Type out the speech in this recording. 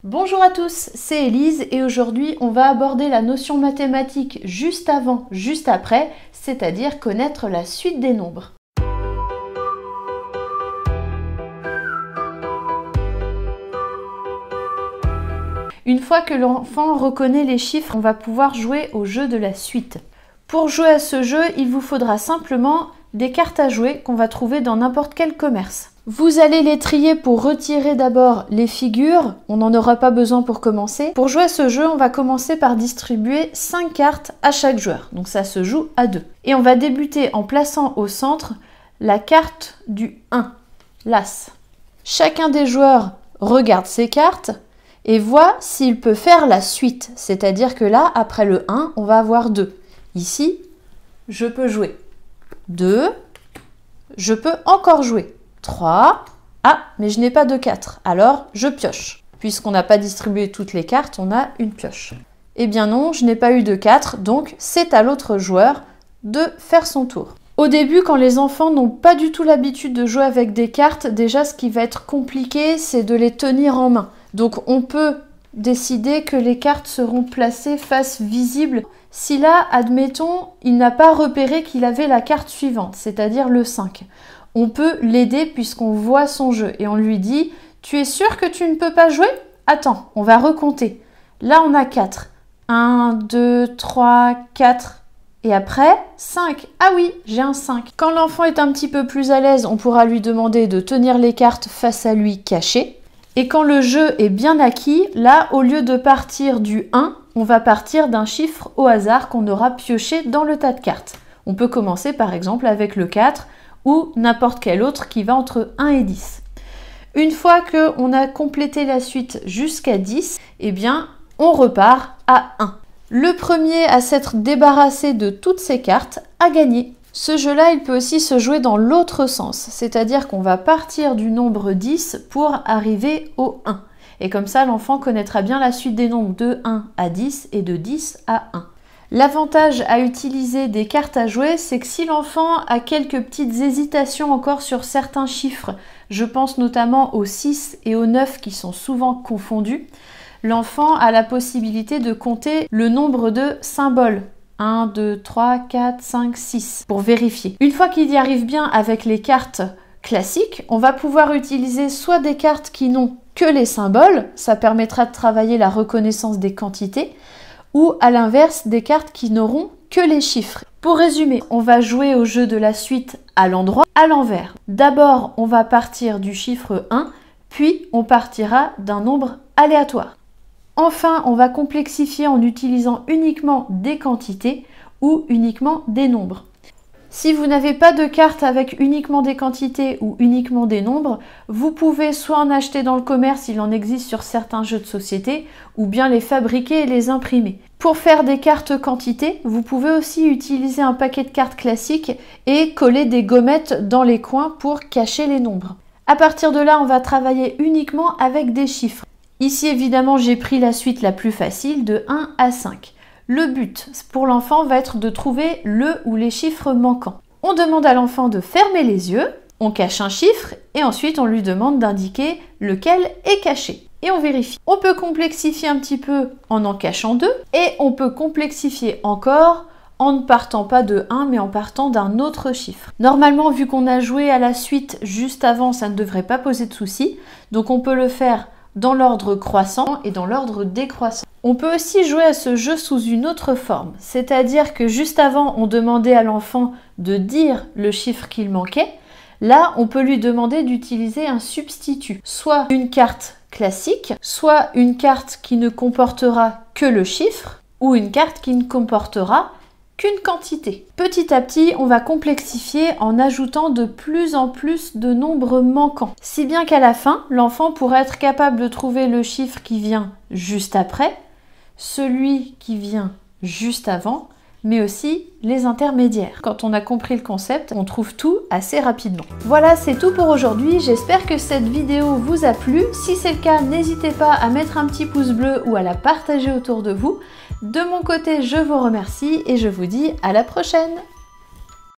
Bonjour à tous, c'est Élise et aujourd'hui on va aborder la notion mathématique juste avant, juste après, c'est-à-dire connaître la suite des nombres. Une fois que l'enfant reconnaît les chiffres, on va pouvoir jouer au jeu de la suite. Pour jouer à ce jeu, il vous faudra simplement des cartes à jouer qu'on va trouver dans n'importe quel commerce. Vous allez les trier pour retirer d'abord les figures, on n'en aura pas besoin pour commencer. Pour jouer à ce jeu, on va commencer par distribuer 5 cartes à chaque joueur, donc ça se joue à 2. Et on va débuter en plaçant au centre la carte du 1, l'As. Chacun des joueurs regarde ses cartes et voit s'il peut faire la suite, c'est-à-dire que là, après le 1, on va avoir 2. Ici, je peux jouer 2, je peux encore jouer 3, ah, mais je n'ai pas de 4, alors je pioche. Puisqu'on n'a pas distribué toutes les cartes, on a une pioche. Eh bien non, je n'ai pas eu de 4, donc c'est à l'autre joueur de faire son tour. Au début, quand les enfants n'ont pas du tout l'habitude de jouer avec des cartes, déjà ce qui va être compliqué, c'est de les tenir en main. Donc on peut décider que les cartes seront placées face visible. Si là, admettons, il n'a pas repéré qu'il avait la carte suivante, c'est-à-dire le 5. On peut l'aider puisqu'on voit son jeu et on lui dit « Tu es sûr que tu ne peux pas jouer? Attends, on va recompter. Là, on a 4. 1, 2, 3, 4. Et après, 5. Ah oui, j'ai un 5. Quand l'enfant est un petit peu plus à l'aise, on pourra lui demander de tenir les cartes face à lui cachées. Et quand le jeu est bien acquis, là, au lieu de partir du 1, on va partir d'un chiffre au hasard qu'on aura pioché dans le tas de cartes. On peut commencer par exemple avec le 4 ou n'importe quel autre qui va entre 1 et 10. Une fois qu'on a complété la suite jusqu'à 10, eh bien, on repart à 1. Le premier à s'être débarrassé de toutes ces cartes a gagné. Ce jeu-là, il peut aussi se jouer dans l'autre sens, c'est-à-dire qu'on va partir du nombre 10 pour arriver au 1. Et comme ça, l'enfant connaîtra bien la suite des nombres de 1 à 10 et de 10 à 1. L'avantage à utiliser des cartes à jouer, c'est que si l'enfant a quelques petites hésitations encore sur certains chiffres, je pense notamment aux 6 et aux 9 qui sont souvent confondus, l'enfant a la possibilité de compter le nombre de symboles. 1, 2, 3, 4, 5, 6 pour vérifier. Une fois qu'il y arrive bien avec les cartes classiques, on va pouvoir utiliser soit des cartes qui n'ont que les symboles, ça permettra de travailler la reconnaissance des quantités, ou à l'inverse des cartes qui n'auront que les chiffres. Pour résumer, on va jouer au jeu de la suite à l'endroit, à l'envers. D'abord, on va partir du chiffre 1, puis on partira d'un nombre aléatoire. Enfin, on va complexifier en utilisant uniquement des quantités ou uniquement des nombres. Si vous n'avez pas de carte avec uniquement des quantités ou uniquement des nombres, vous pouvez soit en acheter dans le commerce, il en existe sur certains jeux de société, ou bien les fabriquer et les imprimer. Pour faire des cartes quantités, vous pouvez aussi utiliser un paquet de cartes classiques et coller des gommettes dans les coins pour cacher les nombres. À partir de là, on va travailler uniquement avec des chiffres. Ici, évidemment, j'ai pris la suite la plus facile de 1 à 5. Le but pour l'enfant va être de trouver le ou les chiffres manquants. On demande à l'enfant de fermer les yeux, on cache un chiffre et ensuite on lui demande d'indiquer lequel est caché. Et on vérifie. On peut complexifier un petit peu en cachant 2 et on peut complexifier encore en ne partant pas de 1 mais en partant d'un autre chiffre. Normalement, vu qu'on a joué à la suite juste avant, ça ne devrait pas poser de soucis. Donc on peut le faire dans l'ordre croissant et dans l'ordre décroissant. On peut aussi jouer à ce jeu sous une autre forme, c'est-à-dire que juste avant, on demandait à l'enfant de dire le chiffre qu'il manquait. Là, on peut lui demander d'utiliser un substitut, soit une carte classique, soit une carte qui ne comportera que le chiffre, ou une carte qui ne comportera qu'une quantité. Petit à petit, on va complexifier en ajoutant de plus en plus de nombres manquants. Si bien qu'à la fin, l'enfant pourra être capable de trouver le chiffre qui vient juste après, celui qui vient juste avant, mais aussi les intermédiaires. Quand on a compris le concept, on trouve tout assez rapidement. Voilà, c'est tout pour aujourd'hui. J'espère que cette vidéo vous a plu. Si c'est le cas, n'hésitez pas à mettre un petit pouce bleu ou à la partager autour de vous. De mon côté, je vous remercie et je vous dis à la prochaine!